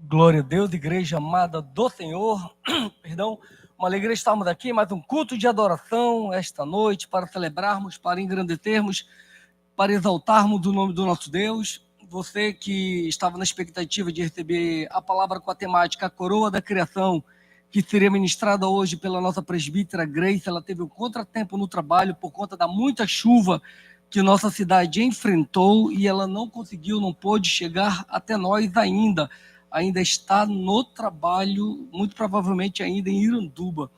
Glória a Deus, igreja amada do Senhor. Perdão, uma alegria estarmos aqui, mais um culto de adoração esta noite para celebrarmos, para engrandecermos, para exaltarmos o nome do nosso Deus. Você que estava na expectativa de receber a palavra com a temática A Coroa da Criação, que seria ministrada hoje pela nossa presbítera Grace, ela teve um contratempo no trabalho por conta da muita chuva que nossa cidade enfrentou e ela não conseguiu, não pôde chegar até nós ainda está no trabalho, muito provavelmente ainda em Iranduba.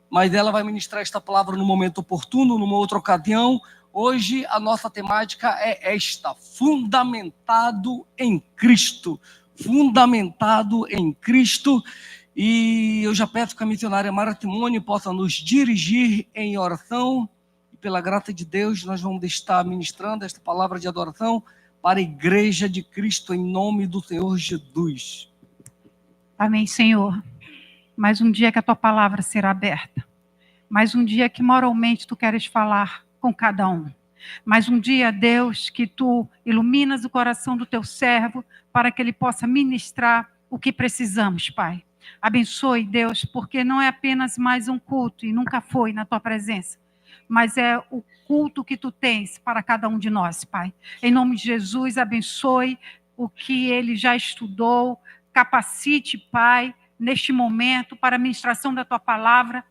Mas ela vai ministrar esta palavra no momento oportuno, numa outra ocasião. Hoje a nossa temática é esta: fundamentado em Cristo. Fundamentado em Cristo. E eu já peço que a missionária Mara Timone possa nos dirigir em oração. E pela graça de Deus, nós vamos estar ministrando esta palavra de adoração para a Igreja de Cristo, em nome do Senhor Jesus. Amém, Senhor. Mais um dia que a tua palavra será aberta. Mais um dia que moralmente tu queres falar com cada um. Mais um dia, Deus, que tu iluminas o coração do teu servo para que ele possa ministrar o que precisamos, Pai. Abençoe, Deus, porque não é apenas mais um culto e nunca foi na tua presença, mas é o culto que tu tens para cada um de nós, Pai. Em nome de Jesus, abençoe o que ele já estudou, capacite, Pai, neste momento para a ministração da tua palavra,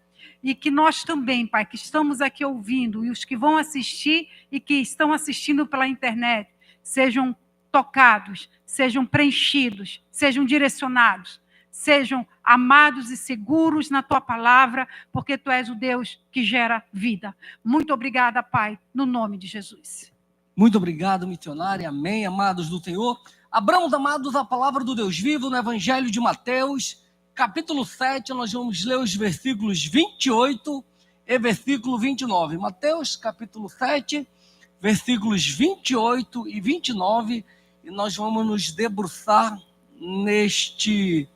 e que nós também, Pai, que estamos aqui ouvindo, e os que vão assistir e que estão assistindo pela internet, sejam tocados, sejam preenchidos, sejam direcionados, sejam amados e seguros na tua palavra, porque tu és o Deus que gera vida. Muito obrigada, Pai, no nome de Jesus. Muito obrigado, missionária. Amém, amados do Senhor. Abramos, amados, a palavra do Deus vivo no Evangelho de Mateus, capítulo 7, nós vamos ler os versículos 28 e versículo 29. Mateus, capítulo 7, versículos 28 e 29, e nós vamos nos debruçar nestes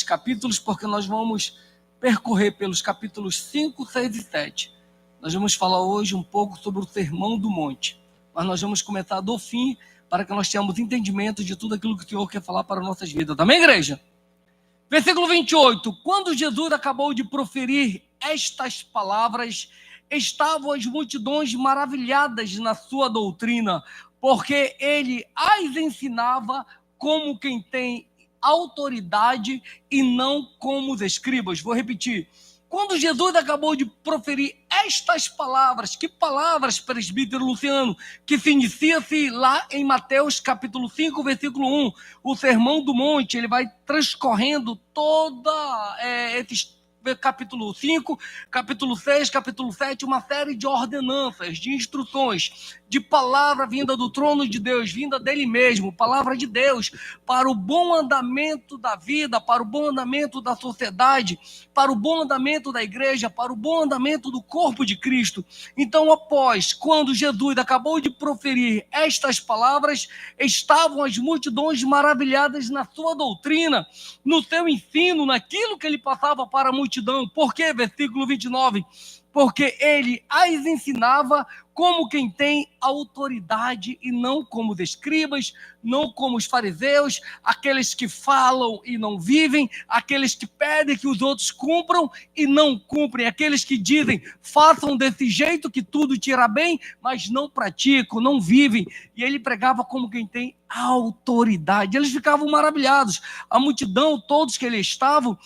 capítulos, porque nós vamos percorrer pelos capítulos 5, 6 e 7. Nós vamos falar hoje um pouco sobre o Sermão do Monte, mas nós vamos começar do fim, para que nós tenhamos entendimento de tudo aquilo que o Senhor quer falar para nossas vidas. Amém, igreja? Versículo 28. Quando Jesus acabou de proferir estas palavras, estavam as multidões maravilhadas na sua doutrina, porque ele as ensinava como quem tem autoridade e não como os escribas. Vou repetir. Quando Jesus acabou de proferir estas palavras, que palavras, presbítero Luciano, que se inicia-se lá em Mateus capítulo 5, versículo 1, o Sermão do Monte, ele vai transcorrendo toda esses capítulo 5, capítulo 6, capítulo 7, uma série de ordenanças, de instruções, de palavra vinda do trono de Deus, vinda dele mesmo, palavra de Deus, para o bom andamento da vida, para o bom andamento da sociedade, para o bom andamento da igreja, para o bom andamento do corpo de Cristo. Então, quando Jesus acabou de proferir estas palavras, estavam as multidões maravilhadas na sua doutrina, no seu ensino, naquilo que ele passava para a multidão. Por quê? Versículo 29. Porque ele as ensinava como quem tem autoridade e não como os escribas, não como os fariseus, aqueles que falam e não vivem, aqueles que pedem que os outros cumpram e não cumprem, aqueles que dizem, façam desse jeito que tudo te irá bem, mas não praticam, não vivem. E ele pregava como quem tem autoridade. Eles ficavam maravilhados. A multidão, todos que ele estavam,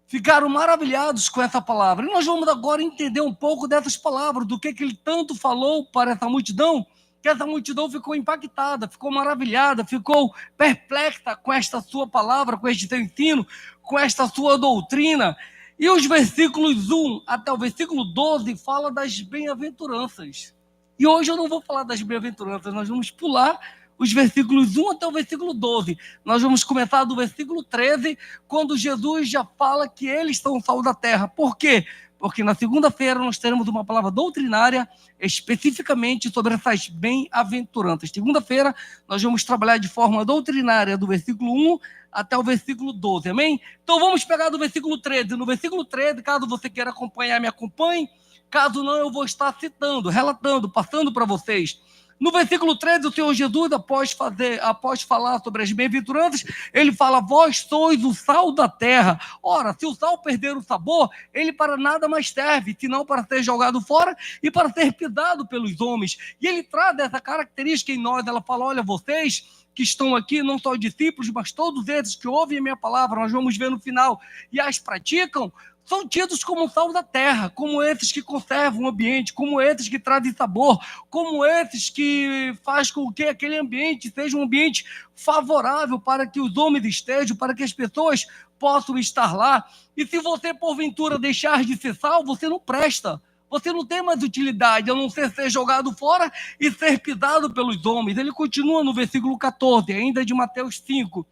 ficaram maravilhados com essa palavra. E nós vamos agora entender um pouco dessas palavras, do que ele tanto falou para essa multidão, que essa multidão ficou impactada, ficou maravilhada, ficou perplexa com esta sua palavra, com este seu ensino, com esta sua doutrina. E os versículos 1 até o versículo 12 fala das bem-aventuranças. E hoje eu não vou falar das bem-aventuranças, nós vamos pular os versículos 1 até o versículo 12. Nós vamos começar do versículo 13, quando Jesus já fala que eles são o sal da terra. Por quê? Porque na segunda-feira nós teremos uma palavra doutrinária especificamente sobre essas bem-aventuranças. Segunda-feira nós vamos trabalhar de forma doutrinária do versículo 1 até o versículo 12, amém? Então vamos pegar do versículo 13. No versículo 13, caso você queira acompanhar, me acompanhe. Caso não, eu vou estar citando, relatando, passando para vocês. No versículo 13, o Senhor Jesus, após falar sobre as bem-aventuranças, ele fala: vós sois o sal da terra. Ora, se o sal perder o sabor, ele para nada mais serve, senão para ser jogado fora e para ser pisado pelos homens. E ele traz essa característica em nós. Ela fala: olha, vocês que estão aqui, não só discípulos, mas todos esses que ouvem a minha palavra, nós vamos ver no final, e as praticam, são tidos como sal da terra, como esses que conservam o ambiente, como esses que trazem sabor, como esses que faz com que aquele ambiente seja um ambiente favorável para que os homens estejam, para que as pessoas possam estar lá. E se você, porventura, deixar de ser sal, você não presta. Você não tem mais utilidade, a não ser jogado fora e ser pisado pelos homens. Ele continua no versículo 14, ainda de Mateus 5.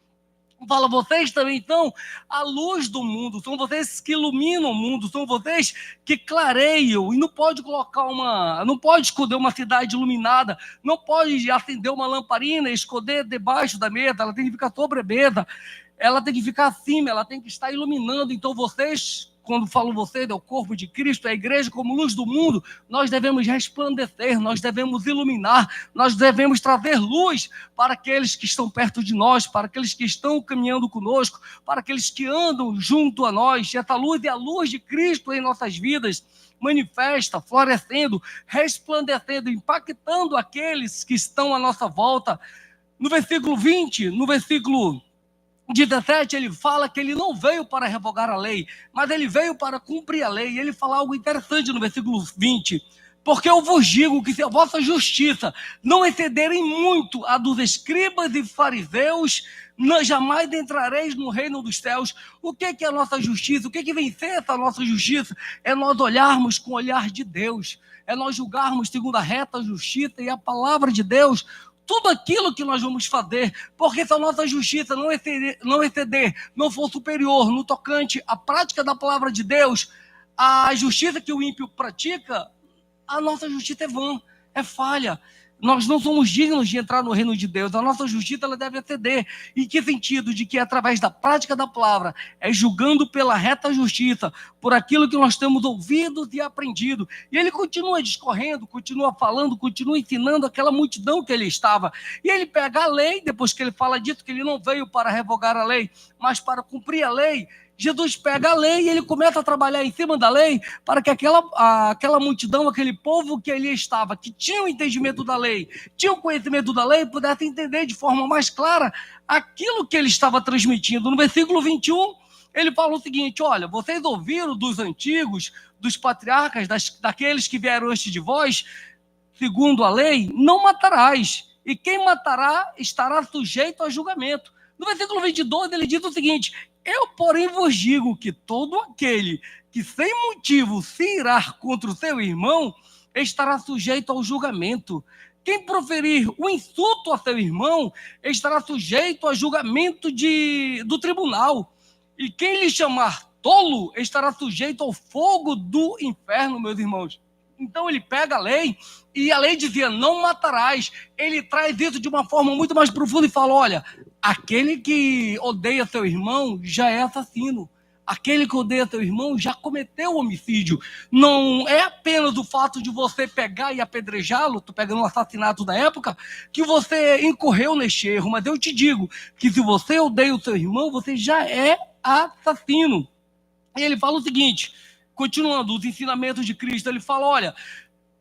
Fala: vocês também são a luz do mundo, são vocês que iluminam o mundo, são vocês que clareiam. E não pode não pode esconder uma cidade iluminada, não pode acender uma lamparina e esconder debaixo da mesa, ela tem que ficar sobre a mesa, ela tem que ficar acima, ela tem que estar iluminando. Então vocês, quando falo vocês, é o corpo de Cristo, é a igreja como luz do mundo, nós devemos resplandecer, nós devemos iluminar, nós devemos trazer luz para aqueles que estão perto de nós, para aqueles que estão caminhando conosco, para aqueles que andam junto a nós. Essa luz é a luz de Cristo em nossas vidas, manifesta, florescendo, resplandecendo, impactando aqueles que estão à nossa volta. No versículo 20, no versículo 17, ele fala que ele não veio para revogar a lei, mas ele veio para cumprir a lei. E ele fala algo interessante no versículo 20: porque eu vos digo que se a vossa justiça não excederem muito a dos escribas e fariseus, jamais entrareis no reino dos céus. O que é a nossa justiça? O que vem ser essa nossa justiça? É nós olharmos com o olhar de Deus, é nós julgarmos segundo a reta justiça e a palavra de Deus tudo aquilo que nós vamos fazer, porque se a nossa justiça não exceder, não for superior no tocante à prática da palavra de Deus, a justiça que o ímpio pratica, a nossa justiça é vã, é falha. Nós não somos dignos de entrar no reino de Deus. A nossa justiça ela deve exceder. Em que sentido? De que através da prática da palavra, é julgando pela reta justiça, por aquilo que nós temos ouvido e aprendido. E ele continua discorrendo, continua falando, continua ensinando aquela multidão que ele estava. E ele pega a lei, depois que ele fala disso, que ele não veio para revogar a lei, mas para cumprir a lei. Jesus pega a lei e ele começa a trabalhar em cima da lei para que aquela multidão, aquele povo que ali estava, que tinha o entendimento da lei, tinha o conhecimento da lei, pudesse entender de forma mais clara aquilo que ele estava transmitindo. No versículo 21, ele fala o seguinte: olha, vocês ouviram dos antigos, dos patriarcas, daqueles que vieram antes de vós, segundo a lei, não matarás, e quem matará estará sujeito a julgamento. No versículo 22, ele diz o seguinte: eu, porém, vos digo que todo aquele que sem motivo se irá contra o seu irmão estará sujeito ao julgamento. Quem proferir o insulto a seu irmão estará sujeito a julgamento do tribunal. E quem lhe chamar tolo estará sujeito ao fogo do inferno, meus irmãos. Então ele pega a lei, e a lei dizia: não matarás. Ele traz isso de uma forma muito mais profunda e fala: olha, aquele que odeia seu irmão já é assassino. Aquele que odeia seu irmão já cometeu homicídio. Não é apenas o fato de você pegar e apedrejá-lo, estou pegando um assassinato da época, que você incorreu neste erro. Mas eu te digo que se você odeia o seu irmão, você já é assassino. E ele fala o seguinte, continuando os ensinamentos de Cristo, ele fala: olha,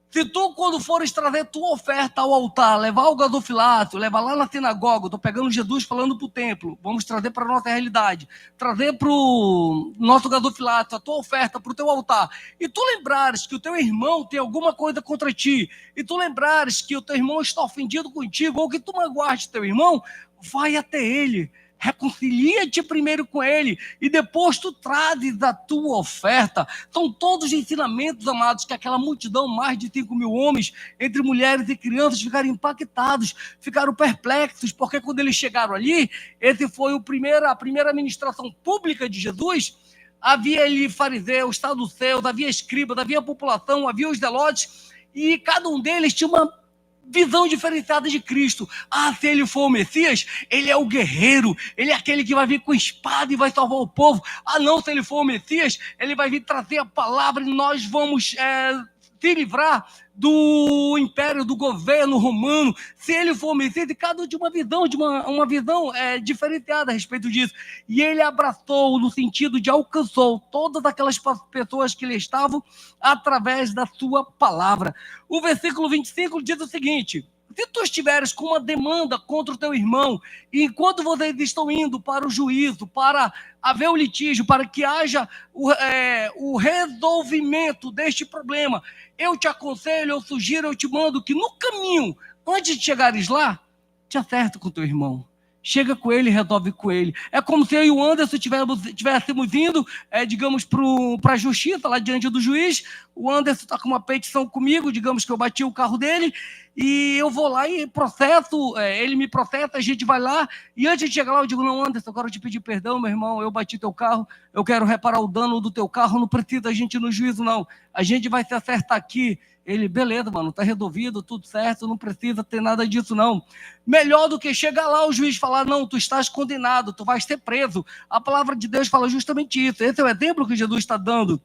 se tu, quando fores trazer tua oferta ao altar, levar o gasofilato, levar lá na sinagoga, estou pegando Jesus falando para o templo, vamos trazer para a nossa realidade, trazer para o nosso gasofilato, a tua oferta para o teu altar, e tu lembrares que o teu irmão tem alguma coisa contra ti, e tu lembrares que o teu irmão está ofendido contigo, ou que tu magoaste teu irmão, vai até ele, reconcilia-te primeiro com ele, e depois tu trazes a tua oferta. São todos ensinamentos, amados, que aquela multidão, mais de 5.000 homens, entre mulheres e crianças, ficaram impactados, ficaram perplexos, porque quando eles chegaram ali, esse foi a primeira ministração pública de Jesus. Havia ali fariseus, saduceus, havia escribas, havia população, havia os zelotes, e cada um deles tinha uma visão diferenciada de Cristo. Ah, se ele for o Messias, ele é o guerreiro, ele é aquele que vai vir com espada e vai salvar o povo. Ah, não, se ele for o Messias, ele vai vir trazer a palavra e nós vamos se livrar do império, do governo romano, se ele for Messias, e cada um de uma visão diferenciada a respeito disso. E ele abraçou no sentido de alcançou todas aquelas pessoas que lhe estavam através da sua palavra. O versículo 25 diz o seguinte: se tu estiveres com uma demanda contra o teu irmão, e enquanto vocês estão indo para o juízo, para haver o litígio, para que haja o resolvimento deste problema, eu te aconselho, eu sugiro, eu te mando que no caminho, antes de chegares lá, te acerta com o teu irmão. Chega com ele e resolve com ele. É como se eu e o Anderson estivéssemos indo, digamos, para a justiça, lá diante do juiz. O Anderson está com uma petição comigo, digamos que eu bati o carro dele, e eu vou lá e processo, ele me processa, a gente vai lá, e antes de chegar lá eu digo: não, Anderson, eu quero te pedir perdão, meu irmão, eu bati teu carro, eu quero reparar o dano do teu carro, não precisa a gente ir no juízo, não. A gente vai se acertar aqui. Ele: beleza, mano, tá resolvido, tudo certo, não precisa ter nada disso, não. Melhor do que chegar lá o juiz falar: não, tu estás condenado, tu vais ser preso. A palavra de Deus fala justamente isso. Esse é o exemplo que Jesus está dando,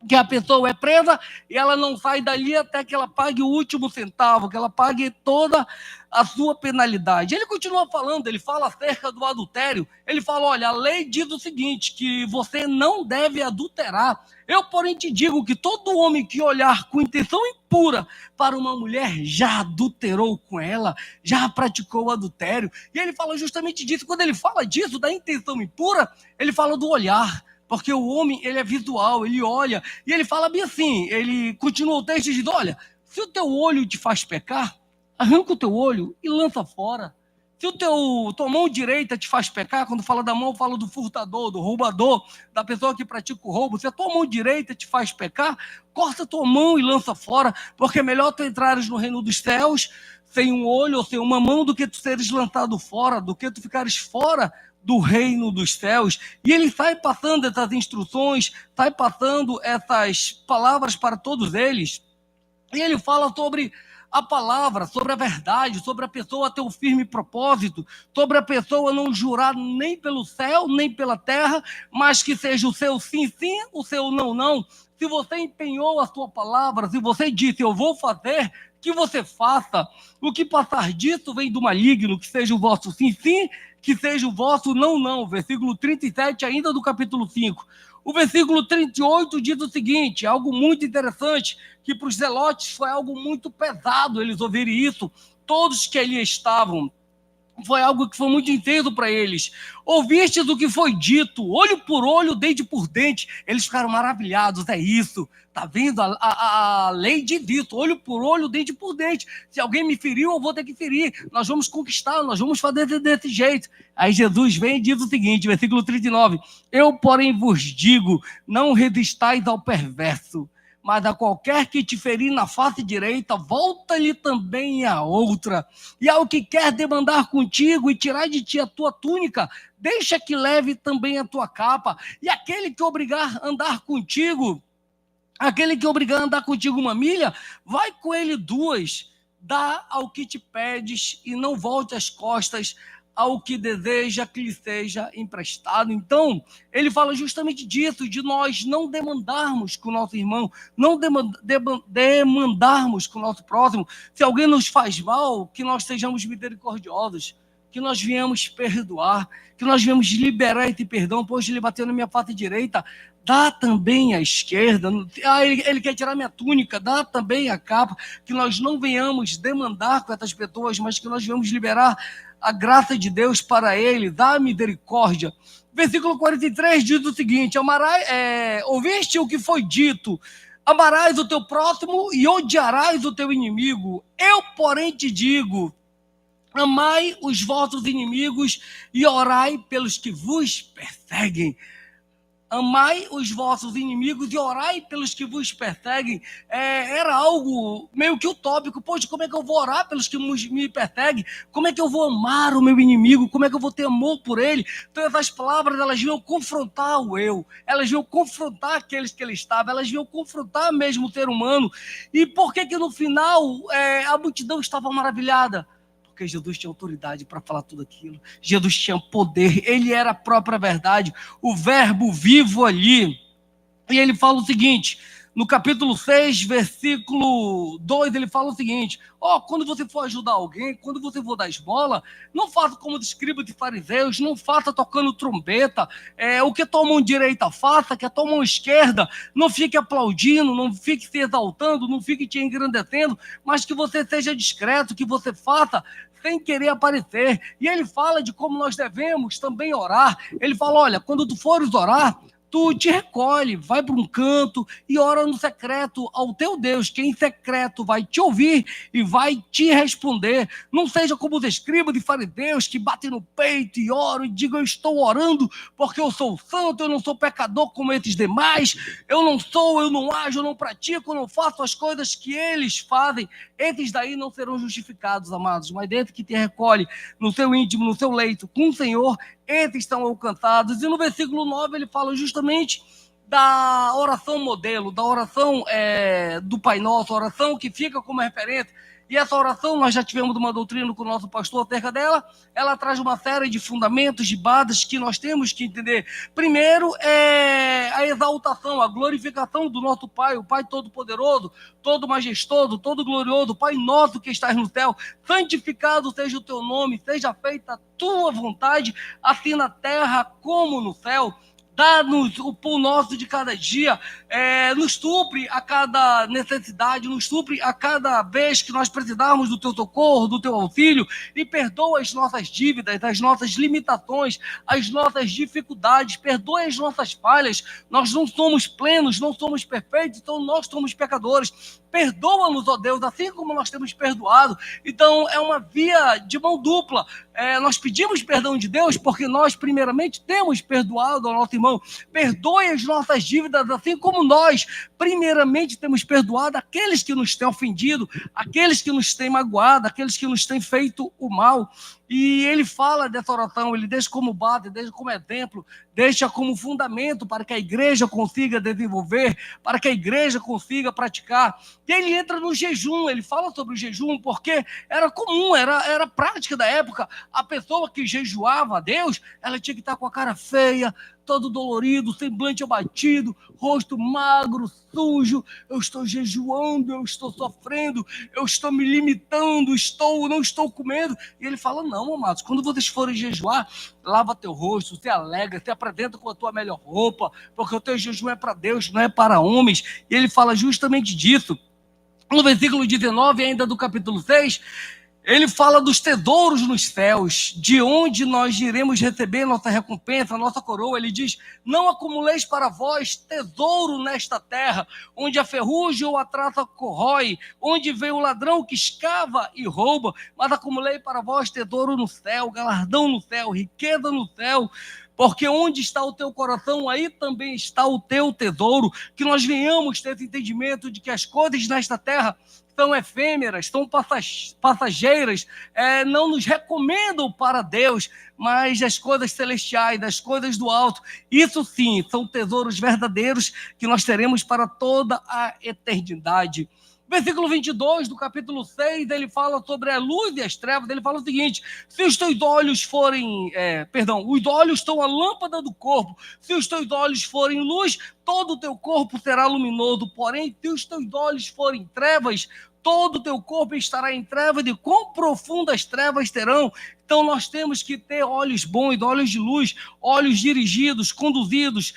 que a pessoa é presa e ela não sai dali até que ela pague o último centavo, que ela pague toda a sua penalidade. Ele continua falando, ele fala acerca do adultério, ele fala: olha, a lei diz o seguinte, que você não deve adulterar. Eu, porém, te digo que todo homem que olhar com intenção impura para uma mulher já adulterou com ela, já praticou o adultério. E ele fala justamente disso. Quando ele fala disso, da intenção impura, ele fala do olhar. Porque o homem, ele é visual, ele olha, e ele fala bem assim, ele continua o texto e diz: olha, se o teu olho te faz pecar, arranca o teu olho e lança fora. Se tua mão direita te faz pecar, quando fala da mão, fala do furtador, do roubador, da pessoa que pratica o roubo. Se a tua mão direita te faz pecar, corta a tua mão e lança fora, porque é melhor tu entrares no reino dos céus sem um olho ou sem uma mão do que tu seres lançado fora, do que tu ficares fora do reino dos céus. E ele sai passando essas instruções, sai passando essas palavras para todos eles. E ele fala sobre a palavra, sobre a verdade, sobre a pessoa ter um firme propósito, sobre a pessoa não jurar nem pelo céu, nem pela terra, mas que seja o seu sim, sim, o seu não, não. Se você empenhou a sua palavra, se você disse: eu vou fazer, que você faça. O que passar disso vem do maligno, que seja o vosso sim, sim, que seja o vosso não, não. Versículo 37 ainda do capítulo 5. O versículo 38 diz o seguinte, algo muito interessante, que para os zelotes foi algo muito pesado eles ouvirem isso. Todos que ali estavam, foi algo que foi muito intenso para eles. Ouvistes o que foi dito, olho por olho, dente por dente. Eles ficaram maravilhados, é isso. Está vendo? A lei diz isso, olho por olho, dente por dente. Se alguém me feriu, eu vou ter que ferir. Nós vamos conquistar, nós vamos fazer desse jeito. Aí Jesus vem e diz o seguinte, versículo 39. Eu, porém, vos digo, não resistais ao perverso, mas a qualquer que te ferir na face direita, volta-lhe também a outra. E ao que quer demandar contigo e tirar de ti a tua túnica, deixa que leve também a tua capa. E aquele que obrigar a andar contigo uma milha, vai com ele 2. Dá ao que te pedes e não volte as costas ao que deseja que lhe seja emprestado. Então, ele fala justamente disso, de nós não demandarmos com o nosso irmão, não demandarmos com o nosso próximo. Se alguém nos faz mal, que nós sejamos misericordiosos, que nós viemos perdoar, que nós viemos liberar esse perdão. Poxa, ele bateu na minha face direita, dá também a esquerda. Ele quer tirar minha túnica, dá também a capa. Que nós não venhamos demandar com essas pessoas, mas que nós venhamos liberar a graça de Deus para ele, dá misericórdia. Versículo 43 diz o seguinte: ouviste o que foi dito, amarás o teu próximo e odiarás o teu inimigo. Eu, porém, te digo, amai os vossos inimigos e orai pelos que vos perseguem. Amai os vossos inimigos e orai pelos que vos perseguem. Era algo meio que utópico. Poxa, como é que eu vou orar pelos que me perseguem? Como é que eu vou amar o meu inimigo? Como é que eu vou ter amor por ele? Então essas palavras, elas vinham confrontar o eu. Elas vinham confrontar aqueles que ele estava. Elas vinham confrontar mesmo o ser humano. E por que no final a multidão estava maravilhada? Porque Jesus tinha autoridade para falar tudo aquilo. Jesus tinha poder, ele era a própria verdade, o verbo vivo ali. E ele fala o seguinte: no capítulo 6, versículo 2, ele fala o seguinte: quando você for ajudar alguém, quando você for dar esmola, não faça como os escribas e fariseus, não faça tocando trombeta, o que a tua mão direita faça, que a tua mão esquerda não fique aplaudindo, não fique se exaltando, não fique te engrandecendo, mas que você seja discreto, que você faça sem querer aparecer. E ele fala de como nós devemos também orar. Ele fala: olha, quando tu fores orar, tu te recolhe, vai para um canto e ora no secreto ao teu Deus, que em secreto vai te ouvir e vai te responder. Não seja como os escribas e fariseus que batem no peito e oram e digam: eu estou orando porque eu sou santo, eu não sou pecador como esses demais, eu não ajo, eu não pratico, eu não faço as coisas que eles fazem. Esses daí não serão justificados, amados, mas dentro que te recolhe no seu íntimo, no seu leito com o Senhor, esses estão alcançados. E no versículo 9 ele fala justamente da oração modelo, da oração do Pai Nosso, a oração que fica como referência. E essa oração, nós já tivemos uma doutrina com o nosso pastor acerca dela. Ela traz uma série de fundamentos, de bases que nós temos que entender. Primeiro é a exaltação, a glorificação do nosso Pai, o Pai Todo-Poderoso, todo majestoso, todo glorioso, Pai nosso que estás no céu, santificado seja o teu nome, seja feita a tua vontade, assim na terra como no céu. Dá-nos o pão nosso de cada dia, nos supre a cada necessidade, nos supre a cada vez que nós precisarmos do teu socorro, do teu auxílio, e perdoa as nossas dívidas, as nossas limitações, as nossas dificuldades, perdoa as nossas falhas. Nós não somos plenos, não somos perfeitos, então nós somos pecadores. Perdoa-nos, ó Deus, assim como nós temos perdoado. Então é uma via de mão dupla. Nós pedimos perdão de Deus porque nós primeiramente temos perdoado ao nosso irmão. Perdoe as nossas dívidas, assim como nós primeiramente temos perdoado aqueles que nos têm ofendido, aqueles que nos têm magoado, aqueles que nos têm feito o mal. E ele fala dessa oração, ele deixa como base, deixa como exemplo, deixa como fundamento para que a igreja consiga desenvolver, para que a igreja consiga praticar. E ele entra no jejum, ele fala sobre o jejum, porque era comum, era prática da época. A pessoa que jejuava a Deus, ela tinha que estar com a cara feia, todo dolorido, semblante abatido, rosto magro, sujo. Eu estou jejuando, eu estou sofrendo, eu estou me limitando, não estou comendo. E ele fala: não, amados, quando vocês forem jejuar, lava teu rosto, se alegra, se apresenta com a tua melhor roupa, porque o teu jejum é para Deus, não é para homens. E ele fala justamente disso. No versículo 19, ainda do capítulo 6, ele fala dos tesouros nos céus, de onde nós iremos receber nossa recompensa, nossa coroa. Ele diz: não acumuleis para vós tesouro nesta terra, onde a ferrugem ou a traça corrói, onde vem o ladrão que escava e rouba, mas acumulei para vós tesouro no céu, galardão no céu, riqueza no céu. Porque onde está o teu coração, aí também está o teu tesouro. Que nós venhamos ter esse entendimento de que as coisas nesta terra são efêmeras, são passageiras, não nos recomendam para Deus, mas as coisas celestiais, as coisas do alto, isso sim, são tesouros verdadeiros que nós teremos para toda a eternidade. Versículo 22 do capítulo 6, ele fala sobre a luz e as trevas. Ele fala o seguinte: se os teus olhos forem, os olhos são a lâmpada do corpo, se os teus olhos forem luz, todo o teu corpo será luminoso, porém, se os teus olhos forem trevas, todo o teu corpo estará em trevas, e quão profundas trevas terão. Então nós temos que ter olhos bons, olhos de luz, olhos dirigidos, conduzidos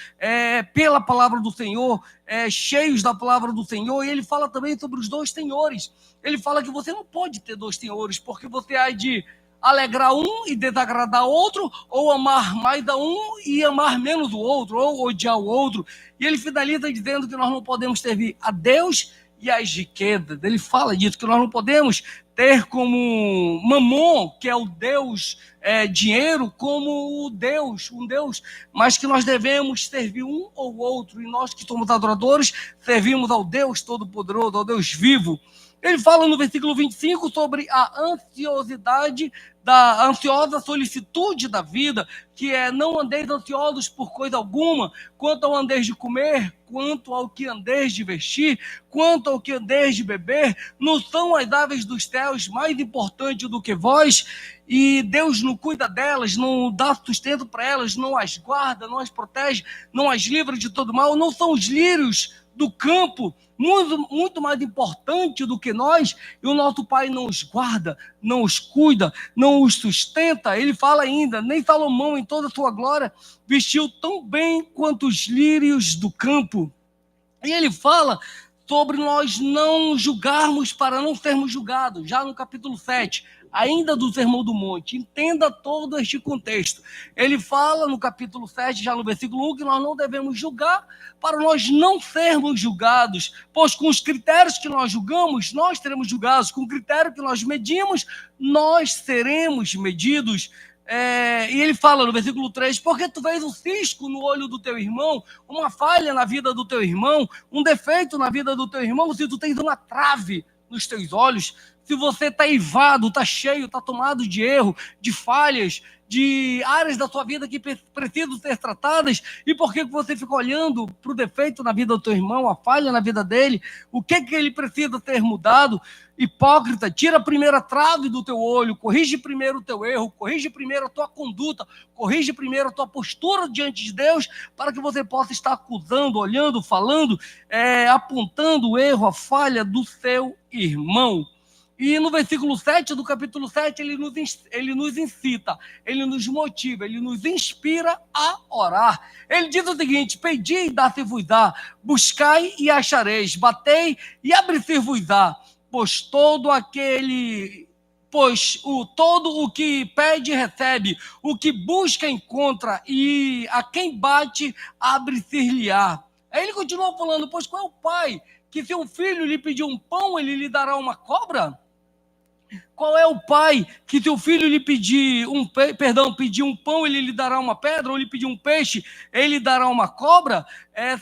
pela palavra do Senhor, cheios da palavra do Senhor. E ele fala também sobre os dois senhores. Ele fala que você não pode ter dois senhores, porque você há de alegrar um e desagradar outro, ou amar mais a um e amar menos o outro, ou odiar o outro. E ele finaliza dizendo que nós não podemos servir a Deus e as riquezas. Ele fala disso, que nós não podemos ter como Mamon, que é o Deus dinheiro, como um Deus, mas que nós devemos servir um ou outro, e nós que somos adoradores, servimos ao Deus Todo-Poderoso, ao Deus vivo. Ele fala no versículo 25 sobre a ansiosidade da ansiosa solicitude da vida, que é não andeis ansiosos por coisa alguma, quanto ao andeis de comer, quanto ao que andeis de vestir, quanto ao que andeis de beber, não são as aves dos céus mais importantes do que vós? E Deus não cuida delas, não dá sustento para elas, não as guarda, não as protege, não as livra de todo mal? Não são os lírios do campo muito mais importante do que nós? E o nosso Pai não os guarda, não os cuida, não os sustenta. Ele fala ainda, nem Salomão em toda a sua glória vestiu tão bem quanto os lírios do campo. E ele fala sobre nós não julgarmos para não sermos julgados, já no capítulo 7, ainda do Sermão do Monte. Entenda todo este contexto. Ele fala no capítulo 7, já no versículo 1, que nós não devemos julgar para nós não sermos julgados, pois com os critérios que nós julgamos, nós seremos julgados, com o critério que nós medimos, nós seremos medidos. E ele fala no versículo 3, porque tu vês um cisco no olho do teu irmão, uma falha na vida do teu irmão, um defeito na vida do teu irmão, se tu tens uma trave nos teus olhos, se você está eivado, está cheio, está tomado de erro, de falhas, de áreas da sua vida que precisam ser tratadas, e por que você fica olhando para o defeito na vida do teu irmão, a falha na vida dele, o que ele precisa ser mudado? Hipócrita, tira a primeira trave do teu olho, corrige primeiro o teu erro, corrige primeiro a tua conduta, corrige primeiro a tua postura diante de Deus, para que você possa estar acusando, olhando, falando, apontando o erro, a falha do seu irmão. E no versículo 7 do capítulo 7, ele nos incita, ele nos motiva, ele nos inspira a orar. Ele diz o seguinte: pedi e dá-se-vos-á, buscai e achareis, batei e abre-se-vos-á, pois todo o que pede recebe, o que busca encontra, e a quem bate abre-se-lhe-á. Aí ele continua falando: pois qual é o pai que se um filho lhe pedir um pão, ele lhe dará uma cobra? Qual é o pai que teu filho lhe pedir um pão, ele lhe dará uma pedra, ou lhe pedir um peixe, ele lhe dará uma cobra?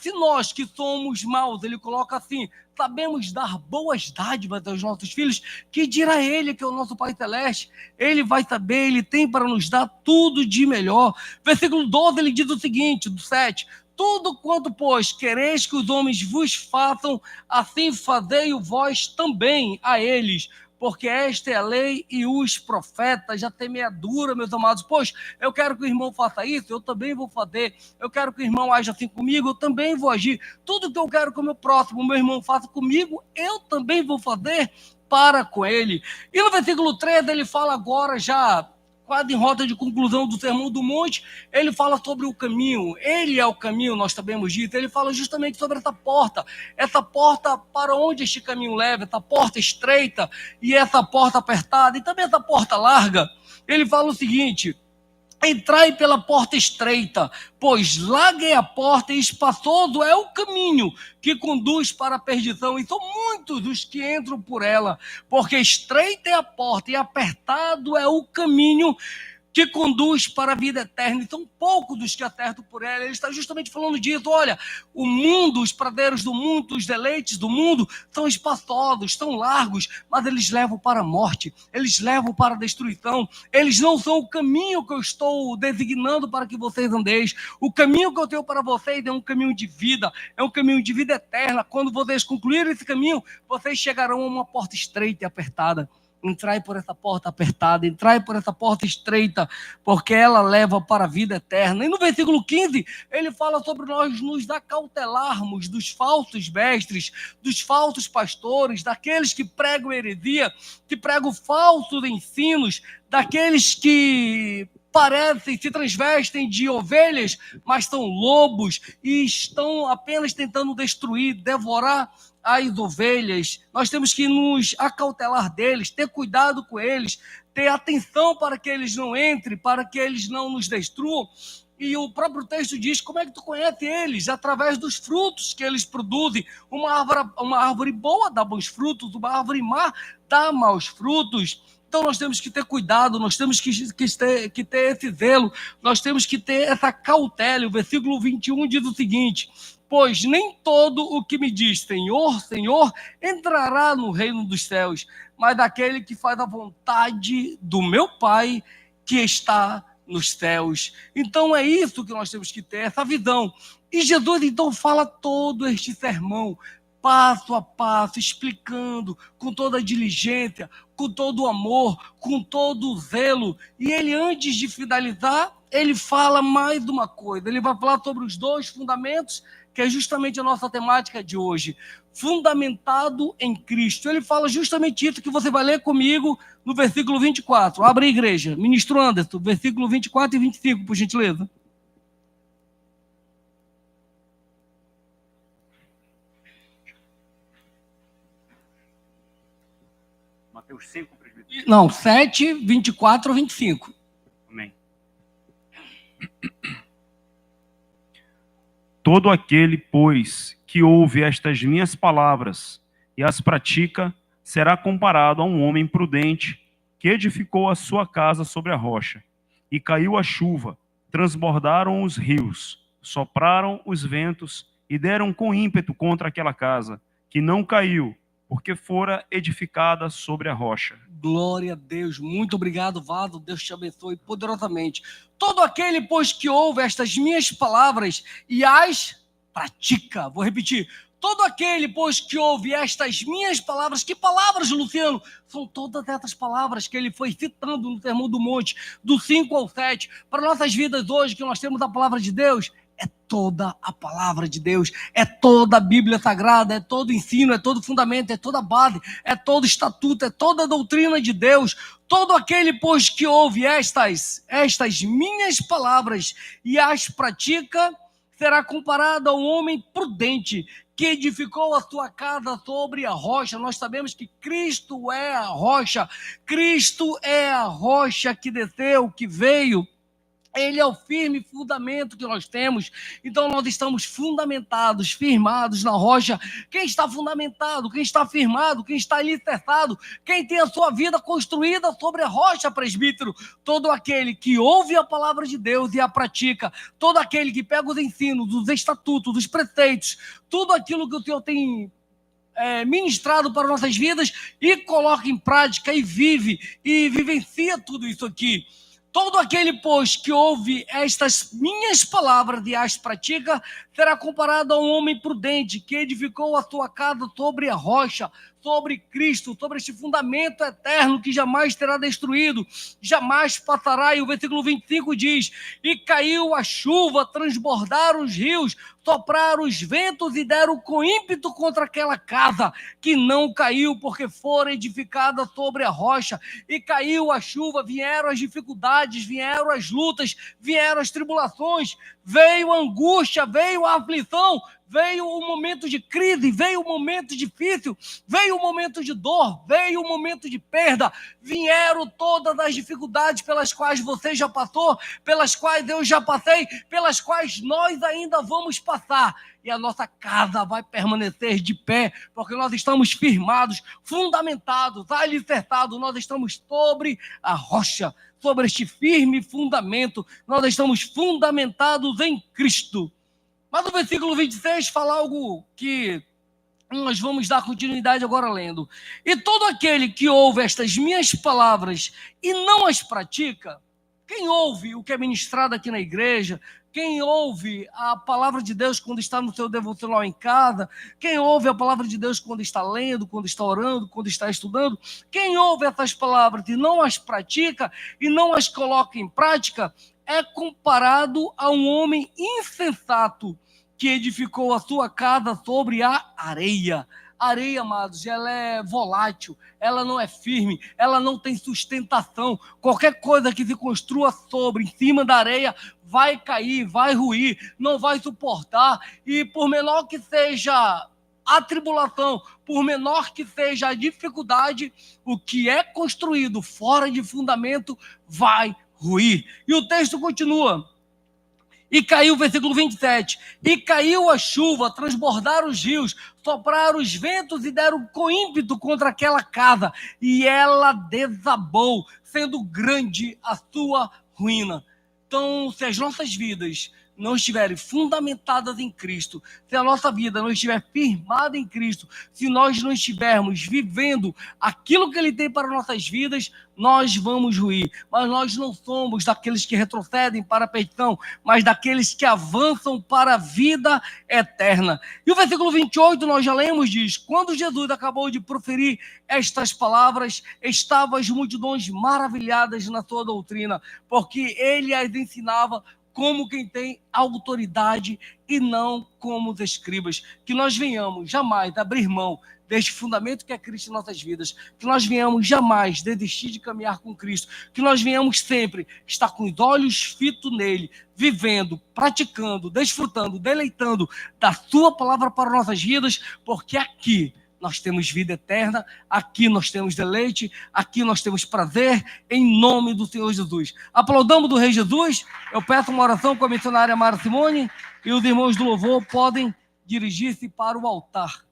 Se nós que somos maus, ele coloca assim, sabemos dar boas dádivas aos nossos filhos, que dirá ele, que é o nosso Pai Celeste? Ele vai saber, ele tem para nos dar tudo de melhor. Versículo 12, ele diz o seguinte, do 7, tudo quanto, pois, quereis que os homens vos façam, assim fazei-o vós também a eles, porque esta é a lei e os profetas. Já tem meia dura, meus amados. Pois, eu quero que o irmão faça isso, eu também vou fazer. Eu quero que o irmão age assim comigo, eu também vou agir. Tudo que eu quero que o meu próximo, o meu irmão faça comigo, eu também vou fazer para com ele. E no versículo 13, ele fala agora já, quase em rota de conclusão do Sermão do Monte, ele fala sobre o caminho. Ele é o caminho, nós sabemos disso. Ele fala justamente sobre essa porta para onde este caminho leva, essa porta estreita e essa porta apertada, e também essa porta larga. Ele fala o seguinte: entrai pela porta estreita, pois larga é a porta e espaçoso é o caminho que conduz para a perdição, e são muitos os que entram por ela, porque estreita é a porta e apertado é o caminho que conduz para a vida eterna, e são poucos dos que acertam por ela. Ele está justamente falando disso. Olha, o mundo, os prazeres do mundo, os deleites do mundo são espaçosos, são largos, mas eles levam para a morte, eles levam para a destruição. Eles não são o caminho que eu estou designando para que vocês andeis. O caminho que eu tenho para vocês é um caminho de vida, é um caminho de vida eterna. Quando vocês concluírem esse caminho, vocês chegarão a uma porta estreita e apertada. Entrai por essa porta apertada, entrai por essa porta estreita, porque ela leva para a vida eterna. E no versículo 15, ele fala sobre nós nos acautelarmos dos falsos mestres, dos falsos pastores, daqueles que pregam heresia, que pregam falsos ensinos, daqueles que parecem, se transvestem de ovelhas, mas são lobos e estão apenas tentando destruir, devorar as ovelhas. Nós temos que nos acautelar deles, ter cuidado com eles, ter atenção para que eles não entrem, para que eles não nos destruam. E o próprio texto diz: como é que tu conhece eles? Através dos frutos que eles produzem. Uma árvore boa dá bons frutos, uma árvore má dá maus frutos. Então nós temos que ter cuidado, nós temos que ter esse zelo, nós temos que ter essa cautela. O versículo 21 diz o seguinte: Pois nem todo o que me diz Senhor, Senhor, entrará no reino dos céus, mas daquele que faz a vontade do meu Pai que está nos céus. Então é isso que nós temos que ter, essa visão. E Jesus então fala todo este sermão, passo a passo, explicando com toda a diligência, com todo o amor, com todo o zelo. E ele, antes de finalizar, ele fala mais uma coisa. Ele vai falar sobre os dois fundamentos, que é justamente a nossa temática de hoje. Fundamentado em Cristo. Ele fala justamente isso que você vai ler comigo no versículo 24. Abre a igreja. Ministro Anderson, versículo 24 e 25, por gentileza. Mateus 5, presbítero. Não, 7, 24 ou 25. Amém. Todo aquele, pois, que ouve estas minhas palavras e as pratica, será comparado a um homem prudente que edificou a sua casa sobre a rocha. E caiu a chuva, transbordaram os rios, sopraram os ventos e deram com ímpeto contra aquela casa, que não caiu, porque fora edificada sobre a rocha. Glória a Deus, muito obrigado, Vado, Deus te abençoe poderosamente. Todo aquele, pois, que ouve estas minhas palavras e as pratica, vou repetir, todo aquele, pois, que ouve estas minhas palavras, que palavras, Luciano? São todas essas palavras que ele foi citando no Sermão do Monte, do 5 ao 7, para nossas vidas hoje, que nós temos a palavra de Deus, é toda a palavra de Deus, é toda a Bíblia Sagrada, é todo o ensino, é todo o fundamento, é toda a base, é todo o estatuto, é toda a doutrina de Deus. Todo aquele, pois, que ouve estas minhas palavras e as pratica, será comparado a um homem prudente que edificou a sua casa sobre a rocha. Nós sabemos que Cristo é a rocha, Cristo é a rocha que desceu, que veio. Ele é o firme fundamento que nós temos. Então nós estamos fundamentados, firmados na rocha. Quem está fundamentado, quem está firmado, quem está alicerçado, quem tem a sua vida construída sobre a rocha, presbítero? Todo aquele que ouve a palavra de Deus e a pratica, todo aquele que pega os ensinos, os estatutos, os preceitos, tudo aquilo que o Senhor tem ministrado para nossas vidas e coloca em prática e vive e vivencia tudo isso aqui. Todo aquele, pois, que ouve estas minhas palavras e as pratica, será comparado a um homem prudente que edificou a sua casa sobre a rocha, sobre Cristo, sobre este fundamento eterno que jamais será destruído, jamais passará. E o versículo 25 diz: e caiu a chuva, transbordaram os rios, sopraram os ventos e deram com ímpeto contra aquela casa, que não caiu, porque fora edificada sobre a rocha. E caiu a chuva, vieram as dificuldades, vieram as lutas, vieram as tribulações, veio a angústia, veio a aflição, veio o momento de crise, veio o momento difícil, veio o momento de dor, veio o momento de perda, vieram todas as dificuldades pelas quais você já passou, pelas quais eu já passei, pelas quais nós ainda vamos passar. E a nossa casa vai permanecer de pé, porque nós estamos firmados, fundamentados, alicerçados, nós estamos sobre a rocha, sobre este firme fundamento, nós estamos fundamentados em Cristo. Mas o versículo 26 fala algo que nós vamos dar continuidade agora lendo. E todo aquele que ouve estas minhas palavras e não as pratica, quem ouve o que é ministrado aqui na igreja, quem ouve a palavra de Deus quando está no seu devocional em casa, quem ouve a palavra de Deus quando está lendo, quando está orando, quando está estudando, quem ouve essas palavras e não as pratica e não as coloca em prática, é comparado a um homem insensato que edificou a sua casa sobre a areia. A areia, amados, ela é volátil, ela não é firme, ela não tem sustentação. Qualquer coisa que se construa sobre, em cima da areia, vai cair, vai ruir, não vai suportar. E por menor que seja a tribulação, por menor que seja a dificuldade, o que é construído fora de fundamento vai ruir. E o texto continua. E caiu, versículo 27, e caiu a chuva, transbordaram os rios, sopraram os ventos e deram com ímpeto contra aquela casa, e ela desabou, sendo grande a sua ruína. Então, se as nossas vidas não estiverem fundamentadas em Cristo, se a nossa vida não estiver firmada em Cristo, se nós não estivermos vivendo aquilo que Ele tem para nossas vidas, nós vamos ruir. Mas nós não somos daqueles que retrocedem para a perdição, mas daqueles que avançam para a vida eterna. E o versículo 28, nós já lemos, diz: quando Jesus acabou de proferir estas palavras, estavam as multidões maravilhadas na sua doutrina, porque Ele as ensinava como quem tem autoridade e não como os escribas. Que nós venhamos jamais abrir mão deste fundamento que é Cristo em nossas vidas, que nós venhamos jamais desistir de caminhar com Cristo, que nós venhamos sempre estar com os olhos fitos nele, vivendo, praticando, desfrutando, deleitando da sua palavra para nossas vidas, porque aqui nós temos vida eterna, aqui nós temos deleite, aqui nós temos prazer, em nome do Senhor Jesus. Aplaudamos do Rei Jesus. Eu peço uma oração com a missionária Mara Simone, e os irmãos do louvor podem dirigir-se para o altar.